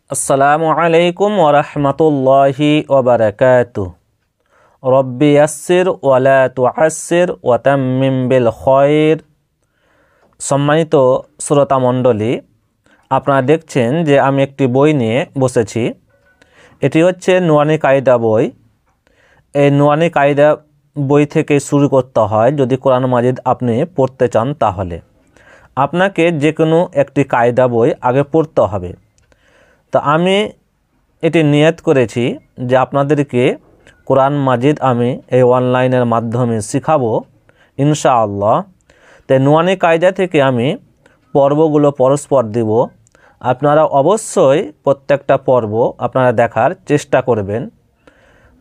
আসসালামু আলাইকুম ওয়া রাহমাতুল্লাহি ওয়া বারাকাতুহু। রব্বি ইয়াসসির ওয়া লা তুআসসির ওয়া তাম্মিম বিল খায়র। সম্মানিত শ্রোতা মণ্ডলী, আপনারা দেখছেন যে আমি একটি বই নিয়ে বসেছি। এটি হচ্ছে নুরানি কায়দা বই। এই নুরানি কায়দা বই থেকে শুরু করতে হয় যদি কোরআন মাজিদ আপনি পড়তে চান, তাহলে আপনাকে যে কোনো একটি কায়দা বই আগে পড়তে হবে। তো আমি এটি নিয়ত করেছি যে আপনাদেরকে কোরআন মাজিদ আমি এই অনলাইনের মাধ্যমে শিখাবো ইনশাআল্লাহ। তাই নুরানি কায়দা থেকে আমি পর্বগুলো পরস্পর দিব। আপনারা অবশ্যই প্রত্যেকটা পর্ব আপনারা দেখার চেষ্টা করবেন।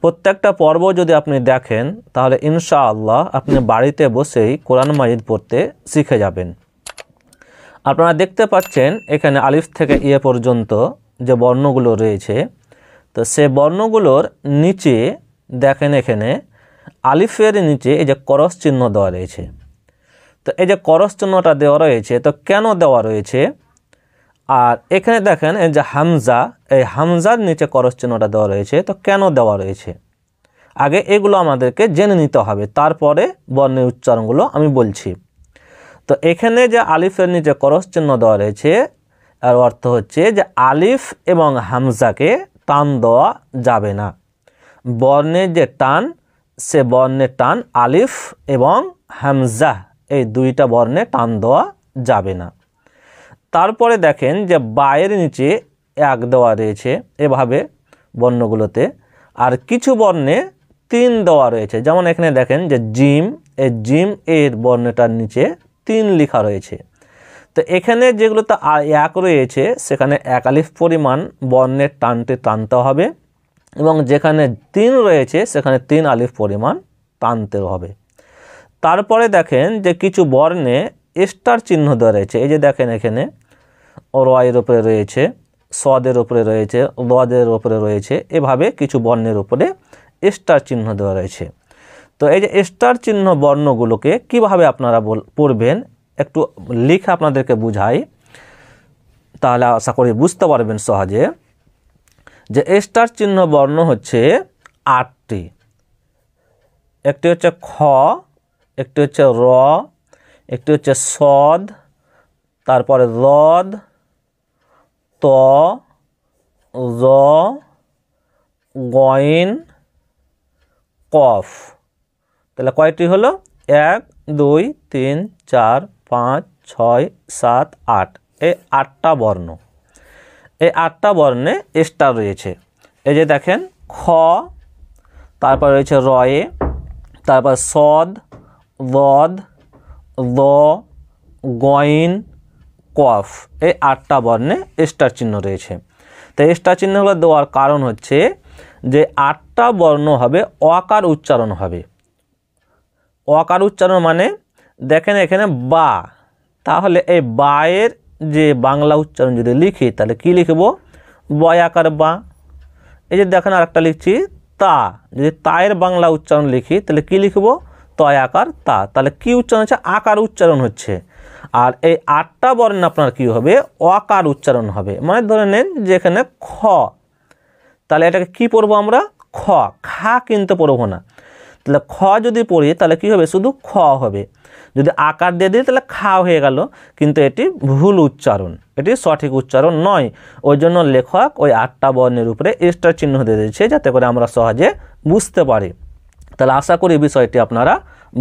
প্রত্যেকটা পর্ব যদি আপনি দেখেন তাহলে ইনশাআল্লাহ আপনি বাড়িতে বসেই কোরআন মাজিদ পড়তে শিখে যাবেন। আপনারা দেখতে পাচ্ছেন এখানে আলিফ থেকে ইয়ে পর্যন্ত যে বর্ণগুলো রয়েছে, তো সে বর্ণগুলোর নিচে দেখেন এখানে আলিফের নিচে এই যে করস চিহ্ন দেওয়া রয়েছে। তো এই যে করস চিহ্নটা দেওয়া রয়েছে, তো কেন দেওয়া রয়েছে? আর এখানে দেখেন এই যে হামজা, এই হামজার নিচে করস চিহ্নটা দেওয়া রয়েছে, তো কেন দেওয়া রয়েছে? আগে এগুলো আমাদেরকে জেনে নিতে হবে, তারপরে বর্ণের উচ্চারণগুলো আমি বলছি। তো এখানে যে আলিফের নিচে করস চিহ্ন দেওয়া রয়েছে, এর অর্থ হচ্ছে যে আলিফ এবং হামজাকে টান দেওয়া যাবে না। বর্ণের যে টান, সে বর্ণের টান আলিফ এবং হামজা এই দুইটা বর্ণে টান দেওয়া যাবে না। তারপরে দেখেন যে বায়ের নিচে এক দেওয়া রয়েছে এভাবে বর্ণগুলোতে, আর কিছু বর্ণে তিন দেওয়া রয়েছে। যেমন এখানে দেখেন যে জিম, এই জিম এর বর্ণটার নিচে তিন লেখা রয়েছে। তো এখানে যেগুলোতে এক রয়েছে সেখানে এক আলিফ পরিমাণ বর্ণের টানটি টানতে হবে, এবং যেখানে তিন রয়েছে সেখানে তিন আলিফ পরিমাণ টানতে হবে। তারপরে দেখেন যে কিছু বর্ণে স্টার চিহ্ন দেওয়া রয়েছে। এই যে দেখেন এখানে রয়ের উপরে রয়েছে, সদের উপরে রয়েছে, লদের উপরে রয়েছে, এভাবে কিছু বর্ণের উপরে স্টার চিহ্ন দেওয়া রয়েছে। তো এই যে স্টার চিহ্ন বর্ণগুলোকে কিভাবে আপনারা পড়বেন একটু লিখে আপনাদেরকে বুঝাই, তাহলে আশা করি বুঝতে পারবেন সহজে। যে স্টার চিহ্ন বর্ণ হচ্ছে 8টি। একটি হচ্ছে খ, একটি হচ্ছে র, একটি হচ্ছে সদ, তারপরে রদ, ত, জ, গইন, কফ। তাহলে কয়টি হলো? 1 2 3 4 5 6 7 8, এই 8টা বর্ণ। এই 8টা বর্ণে স্টার রয়েছে। এই যে দেখেন খ, তারপর রয়েছে রয়ে, তারপর সদ, বদ, দ, গইন, কফ, এই 8টা বর্ণে স্টার চিহ্ন রয়েছে। তো স্টার চিহ্নগুলো দেওয়ার কারণ হচ্ছে যে 8টা বর্ণ হবে অকার উচ্চারণ হবে। অকার উচ্চারণ মানে দেখেন এখানে বা, তাহলে এই বায়ের যে বাংলা উচ্চারণ যদি লিখি তাহলে কি লিখব? বয় আকার বা। এই যে দেখেন আরেকটা লিখছি তা, যদি তায়ের বাংলা উচ্চারণ লিখি তাহলে কি লিখব? তয় আকার তা। তাহলে কি উচ্চারণ হচ্ছে? আকার উচ্চারণ হচ্ছে। আর এই 8টা বর্ণ আপনার কি হবে? অকার উচ্চারণ হবে। মানে ধরে নেন যে এখানে খ, তাহলে এটাকে কি পড়বো আমরা? খ। খা কিন্তু পড়বো না। তাহলে খ যদি পড়ি তাহলে কি হবে? শুধু খ হবে। যদি আকার দিয়ে দিই তাহলে খা হয়ে গেল, কিন্তু এটি ভুল উচ্চারণ, এটি সঠিক উচ্চারণ নয়। ওই জন্য লেখক ওই 8টা বর্ণের উপরে স্টার চিহ্ন দিয়ে দিয়েছে, যাতে করে আমরা সহজে বুঝতে পারি। তাহলে আশা করি বিষয়টি আপনারা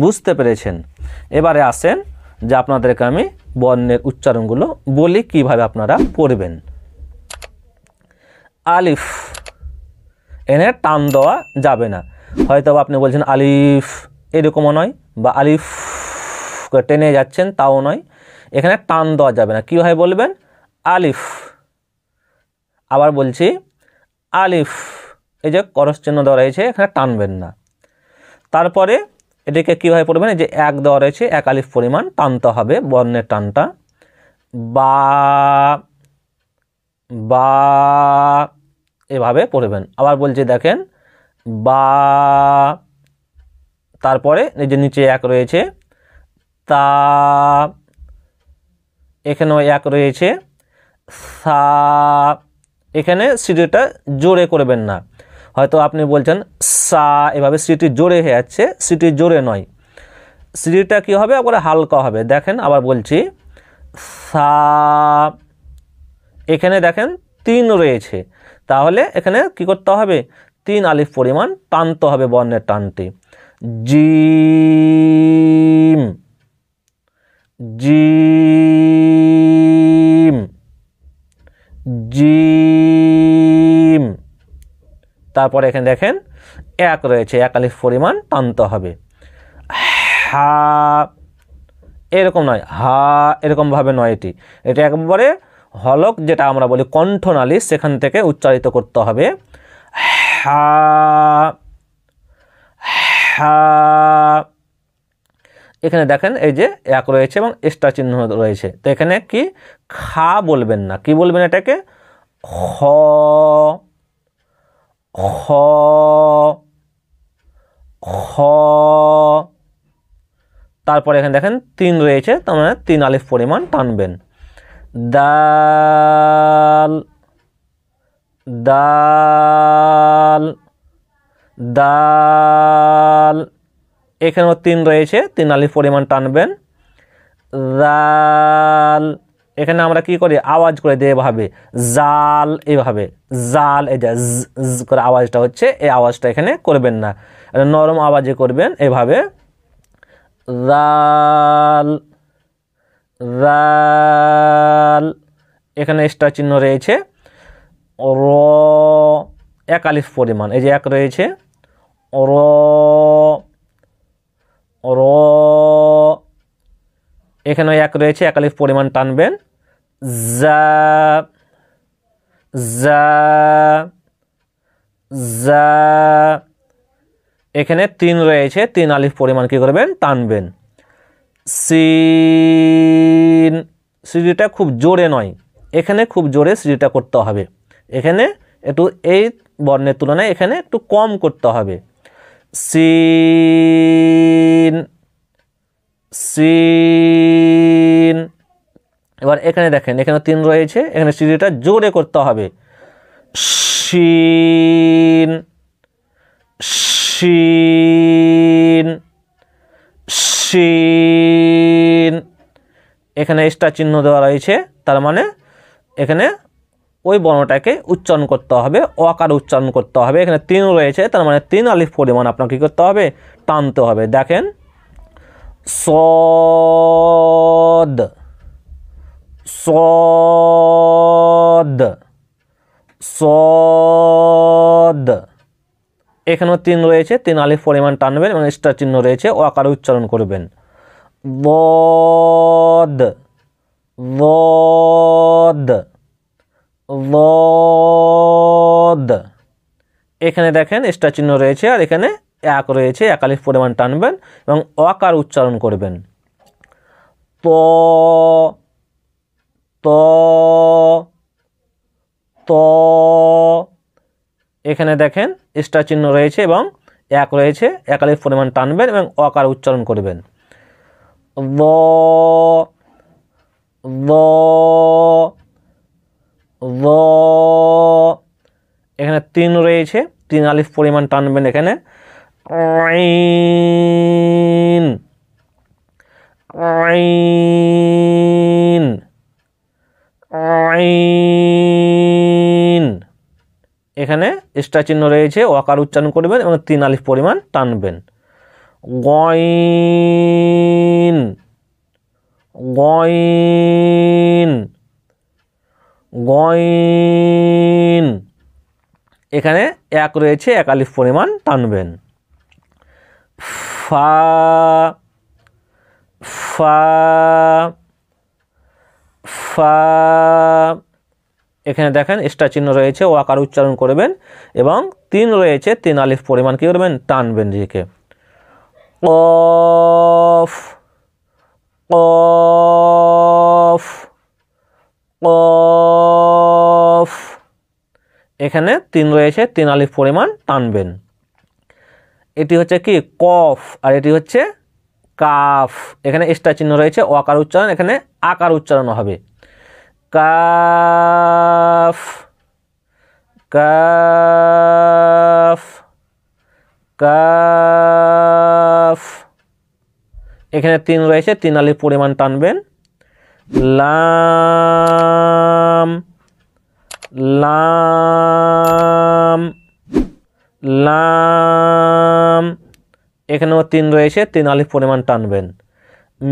বুঝতে পেরেছেন। এবারে আসেন যে আপনাদেরকে আমি বর্ণের উচ্চারণগুলো বলি কিভাবে আপনারা পড়বেন। আলিফ, এনে টান দেওয়া যাবে না। হয়তো আপনি বলছেন আলিফ, এরকমও নয়, বা আলিফ টেনে যাচ্ছেন তাও নয়। এখানে টান দেওয়া যাবে না। কীভাবে বলবেন? আলিফ। আবার বলছি আলিফ, এই যে করস চিহ্ন দেওয়া রয়েছে এখানে টানবেন না। তারপরে এটিকে কীভাবে পড়বেন? এই যে এক দেওয়া রয়েছে, এক আলিফ পরিমাণ টানতে হবে বর্ণের টানটা। বা, বা, এভাবে পড়বেন। আবার বলছি দেখেন বা, তারপরে এই যে নিচে এক রয়েছে তা, এখানেও এক রয়েছে সা, এখানে সিটিটা জোরে করবেন না। হয়তো আপনি বলছেন সা, এভাবে সিটি জোরে হয়ে যাচ্ছে, সিটি জোরে নয়, সিটিটা কী হবে একবারে হালকা হবে। দেখেন আবার বলছি, সা, এখানে দেখেন 3 রয়েছে, তাহলে এখানে কি করতে হবে, 3 আলিফ পরিমাণ টানতে হবে বর্ণের টানটি। Gym, gym, gym. তারপরে এখানে দেখেন 1 রয়েছে, 1 আলিফ পরিমাণ টানতে হবে। হা, এরকম নয়, হা এরকমভাবে নয়, এটা একবারে হলক যেটা আমরা বলি কণ্ঠনালী, সেখান থেকে উচ্চারিত করতে হবে। হা, হা। এখানে দেখেন এই যে 1 রয়েছে এবং স্টার চিহ্ন রয়েছে, তো এখানে কি খা বলবেন না, কি বলবেন এটাকে খ, খ, খ। তারপরে এখানে দেখেন 3 রয়েছে, তার মানে 3 আলিফ পরিমাণ টানবেন। দাল, দাল, দাল, এখানেও 3 রয়েছে, 3 আলিফ পরিমাণ টানবেন। জাল, এখানে আমরা কি করি আওয়াজ করে দিই এভাবে, জাল, এভাবে জাল, এই যে জ করে আওয়াজটা হচ্ছে, এই আওয়াজটা এখানে করবেন না, নরম আওয়াজে করবেন এভাবে। জাল, জাল, এখানে স্টার চিহ্ন রয়েছে। র, 1 আলিফ পরিমাণ, এই যে 1 রয়েছে, র, র, এখানে 1 রয়েছে, 1 আলিফ পরিমাণ টানবেন। জা, জা, জা, এখানে 3 রয়েছে, 3 আলিফ পরিমাণ কি করবেন টানবেন। সিন, সিটিটা খুব জোরে নয়, এখানে খুব জোরে সিটিটা করতে হবে, এখানে একটু এই বর্ণের তুলনায় এখানে একটু কম করতে হবে। Scene, scene. এবার এখানে দেখেন, এখানে 3 রয়েছে, এখানে সিটিটা জোরে করতে হবে। শিন, শিন, শিন, এখানে স্টার চিহ্ন দেওয়া রয়েছে, তার মানে এখানে ওই বর্ণটাকে উচ্চারণ করতে হবে, অকার উচ্চারণ করতে হবে। এখানে 3 রয়েছে, তার মানে 3 আলিফ পরিমাণ আপনাকে কী করতে হবে টানতে হবে। দেখেন সদ, সদ, সদ, এখানেও 3 রয়েছে, 3 আলিফ পরিমাণ টানবেন এবং স্টার চিহ্ন রয়েছে, অকার উচ্চারণ করবেন। বদ, বদ, বদ, এখানে দেখেন স্টার চিহ্ন রয়েছে আর এখানে 1 রয়েছে, 1 আলিফ পরিমাণ টানবেন এবং অকার উচ্চারণ করবেন। ত, ত, ত, এখানে দেখেন স্টার চিহ্ন রয়েছে এবং 1 রয়েছে, 1 আলিফ পরিমাণ টানবেন এবং অকার উচ্চারণ করবেন। ব, ব, ব, এখানে 3 রয়েছে, 3 আলিফ পরিমাণ টানবেন এখানে। আইন, আইন, আইন, এখানে স্টার চিহ্ন রয়েছে, ওয়াকার উচ্চারণ করবেন এবং 3 আলিফ পরিমাণ টানবেন। গয়ন, গয়ন, গয়ন, এখানে 1 রয়েছে, 1 আলিফ পরিমাণ টানবেন। ফা, ফা, ফা, এখানে দেখেন স্টার চিহ্ন রয়েছে, ওয়াকার উচ্চারণ করবেন এবং 3 রয়েছে, 3 আলিফ পরিমাণ কী করবেন টানবেন দিকে। কফ, কফ, কফ, এখানে 3 রয়েছে, 3 আলিফ পরিমাণ টানবেন। এটি হচ্ছে কি কফ আর এটি হচ্ছে কাফ, এখানে স্টার চিহ্ন রয়েছে, ওয়াকার উচ্চারণ, এখানে আকার উচ্চারণ হবে। কাফ, কাফ কাফ, এখানে 3 রয়েছে, 3 আলিফ পরিমাণ টানবেন। লাম লাম লাম, এখানেও 3 রয়েছে, 3 আলিফ পরিমাণ টানবেন।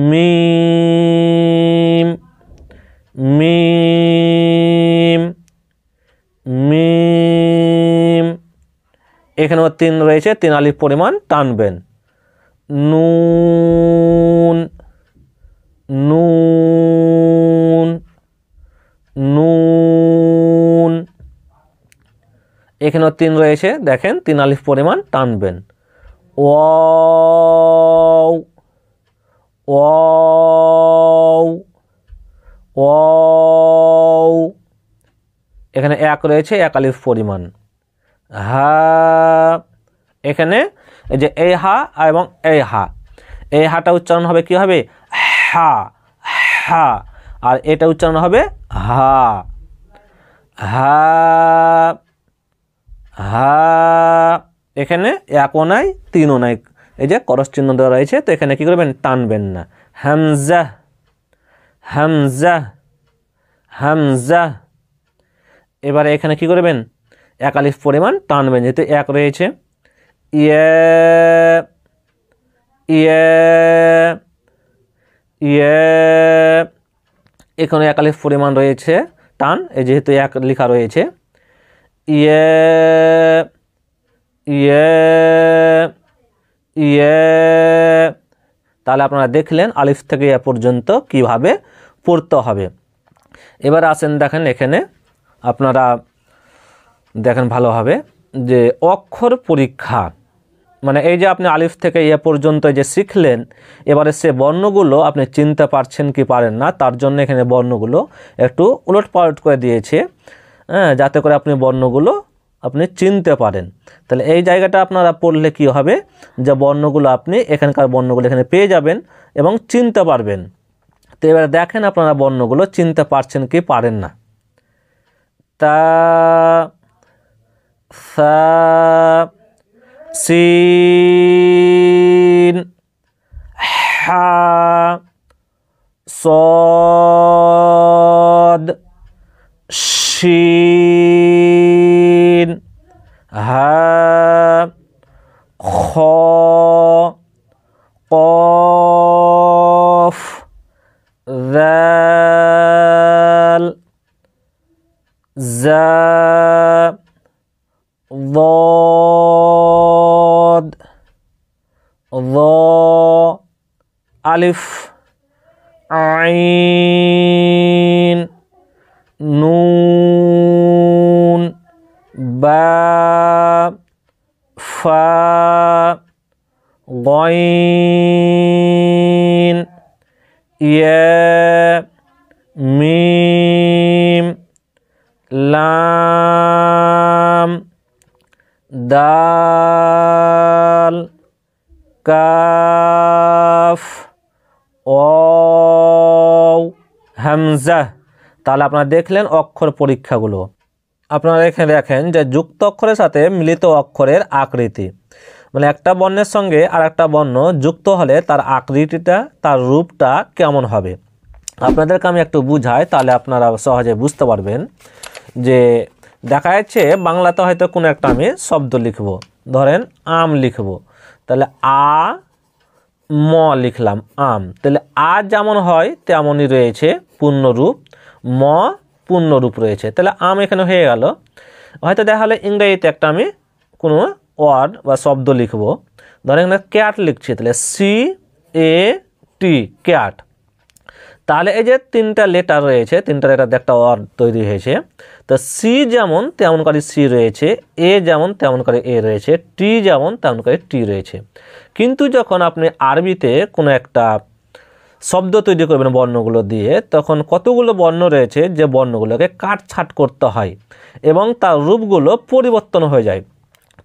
মিম মিম মিম, এখানেও 3 রয়েছে, 3 আলিফ পরিমাণ টানবেন। নুন নুন নুন, এখানেও 3 রয়েছে, দেখেন 3 আলিফ পরিমাণ টানবেন। ওয়াও ওয়াও ওয়াও, এখানে 1 রয়েছে, 1 আলিফ পরিমাণ। হা, এখানে এই যে এই হা এবং এই হা, এই হাটা উচ্চারণ হবে কি হবে? হা হা, আর এটা উচ্চারণ হবে হা হা হা। এখানে 1ও নাই, 3ও নাই, এই যে করস চিহ্ন দেওয়া রয়েছে, তো এখানে কি করবেন? টানবেন না। হামজা হামজা হামজা, এবারে এখানে কি করবেন? 1 আলিফ পরিমাণ টানবেন, যেহেতু 1 রয়েছে। ইয়ে ইয়ে ইয়ে, এখানে 1 আলিফ পরিমাণ রয়েছে টান, এই যেহেতু 1 লেখা রয়েছে। ইয়ে ইয়ে ইয়ে, তাহলে আপনারা দেখলেন আলিফ থেকে ইয়া পর্যন্ত কিভাবে পড়তে হবে। এবার আসেন দেখেন, এখানে আপনারা দেখেন ভালোভাবে যে অক্ষর পরীক্ষা, মানে এই যে আপনি আলিফ থেকে ইয়া পর্যন্ত যে শিখলেন, এবারে সে বর্ণগুলো আপনি চিনতে পারছেন কি পারেন না, তার জন্য এখানে বর্ণগুলো একটু উলটপালট করে দিয়েছে, হ্যাঁ, যাতে করে আপনি বর্ণগুলো আপনি চিনতে পারেন। তাহলে এই জায়গাটা আপনারা পড়লে কি হবে, যে বর্ণগুলো আপনি এখানকার বর্ণগুলো এখানে পেয়ে যাবেন এবং চিনতে পারবেন। তো এবারে দেখেন আপনারা বর্ণগুলো চিনতে পারছেন কি পারেন না। তা সা সিন হা সদ শিন হা খ কফ যাল জা ضاد ضاء ألف عين نون باء فاء غين ياء ميم لام দাল কাফ ওয়াও হামজা। তাহলে আপনারা দেখলেন অক্ষর পরীক্ষাগুলো। আপনারা এখানে দেখেন যে যুক্ত অক্ষরের সাথে মিলিত অক্ষরের আকৃতি, মানে একটা বর্ণের সঙ্গে আর একটা বর্ণ যুক্ত হলে তার আকৃতিটা, তার রূপটা কেমন হবে। আপনাদেরকে আমি একটু বুঝাই, তাহলে আপনারা সহজে বুঝতে পারবেন। যে দেখা যাচ্ছে বাংলাতে হয়তো কোনো একটা আমি শব্দ লিখব, ধরেন আম লিখব, তাহলে আ ম লিখলাম আম, তাহলে আ যেমন হয় তেমনই রয়েছে পূর্ণরূপ, ম পূর্ণরূপ রয়েছে, তাহলে আম এখানে হয়ে গেল। হয়তো দেখা হলে ইংরেজিতে একটা আমি কোনো ওয়ার্ড বা শব্দ লিখব, ধরেন এখানে ক্যাট লিখছি, তাহলে CAT ক্যাট, তাহলে এই যে 3টা লেটার রয়েছে, 3টা লেটার দিয়ে একটা ওয়ার্ড তৈরি হয়েছে। তো সি যেমন তেমন করে সি রয়েছে, এ যেমন তেমন করে এ রয়েছে, টি যেমন তেমন করে টি রয়েছে। কিন্তু যখন আপনি আরবিতে কোনো একটা শব্দ তৈরি করবেন বর্ণগুলো দিয়ে, তখন কতগুলো বর্ণ রয়েছে যে বর্ণগুলোকে কাটছাঁট করতে হয় এবং তার রূপগুলো পরিবর্তন হয়ে যায়।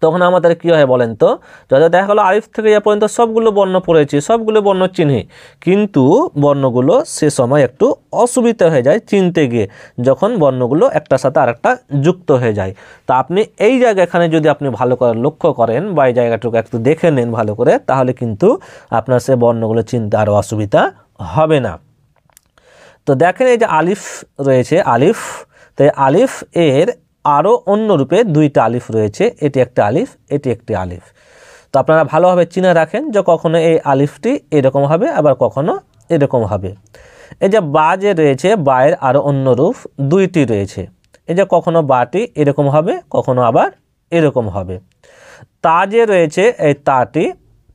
তখন আমাদের কী হয় বলেন তো, যখন দেখা গেলো আলিফ থেকে ইয়া পর্যন্ত সবগুলো বর্ণ পড়েছি, সবগুলো বর্ণ চিনি, কিন্তু বর্ণগুলো সে সময় একটু অসুবিধা হয়ে যায় চিনতে গিয়ে, যখন বর্ণগুলো একটার সাথে আরেকটা যুক্ত হয়ে যায়। তো আপনি এই জায়গা এখানে যদি আপনি ভালো করে লক্ষ্য করেন বা এই জায়গাটুকু একটু দেখে নেন ভালো করে, তাহলে কিন্তু আপনার সে বর্ণগুলো চিনতে আরও অসুবিধা হবে না। তো দেখেন এই যে আলিফ রয়েছে, আলিফ, তো আলিফ এর আরও অন্য রূপে দুইটা আলিফ রয়েছে, এটি একটা আলিফ, এটি একটি আলিফ। তো আপনারা ভালোভাবে চিনে রাখেন যে কখনো এই আলিফটি এরকম হবে, আবার কখনো এরকম হবে। এই যে বা যে রয়েছে, বায়ের আরও অন্য রূপ দুইটি রয়েছে। এই যে কখনো বাটি এরকম হবে, কখনো আবার এরকম হবে। তা যে রয়েছে, এই তাটি,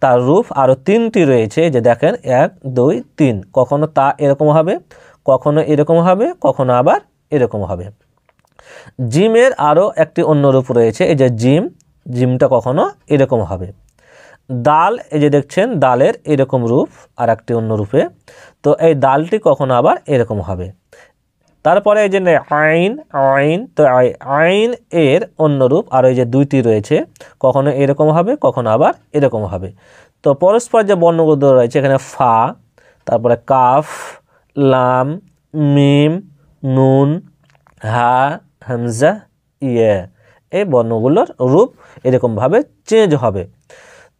তার রূপ আরও তিনটি রয়েছে। এই যে দেখেন 1 2 3, কখনো তা এরকম হবে, কখনো এরকম হবে, কখনো আবার এরকম হবে। জিমের আরও একটি অন্য রূপ রয়েছে, এই যে জিম, জিমটা কখনো এরকম হবে। দাল, এই যে দেখছেন দালের এরকম রূপ আর একটি অন্য রূপে, তো এই দালটি কখনো আবার এরকম হবে। তারপরে এই যে আইন, আইন, তো আইন এর অন্য রূপ আর এই যে দুইটি রয়েছে, কখনো এরকম হবে, কখনো আবার এরকম হবে। তো পরস্পর যে বর্ণগুলো রয়েছে এখানে ফা, তারপরে কাফ, লাম, মিম, নুন, হা, হামজা, ইয়ে, এই বর্ণগুলোর রূপ এরকমভাবে চেঞ্জ হবে।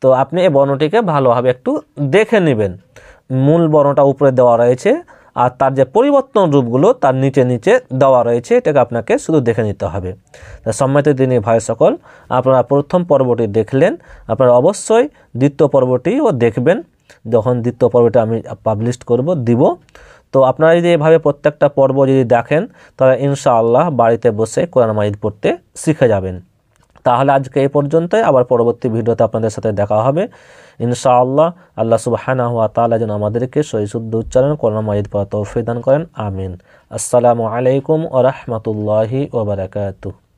তো আপনি এই বর্ণটিকে ভালোভাবে একটু দেখে নেবেন। মূল বর্ণটা উপরে দেওয়া রয়েছে আর তার যে পরিবর্তন রূপগুলো তার নিচে নিচে দেওয়া রয়েছে, এটাকে আপনাকে শুধু দেখে নিতে হবে। সম্মানিত দিনী ভাই সকল, আপনারা প্রথম পর্বটি দেখলেন, আপনারা অবশ্যই দ্বিতীয় পর্বটিও দেখবেন, যখন দ্বিতীয় পর্বটি আমি পাবলিশ করব, দিব। তো আপনারা যদি এভাবে প্রত্যেকটা পর্ব যদি দেখেন, তাহলে ইনশাআল্লাহ বাড়িতে বসে কোরআন মাজিদ পড়তে শিখে যাবেন। তাহলে আজকে এই পর্যন্তই, আবার পরবর্তী ভিডিওতে আপনাদের সাথে দেখা হবে ইনশাআল্লাহ। আল্লাহ সুবহানাহু ওয়া তাআলা যেন আমাদেরকে সহি শুদ্ধ উচ্চারণ কোরআন মাজিদ পড়ার তৌফিক দান করেন, আমিন। আসসালামু আলাইকুম ওয়া রাহমাতুল্লাহি ওয়া বারাকাতুহু।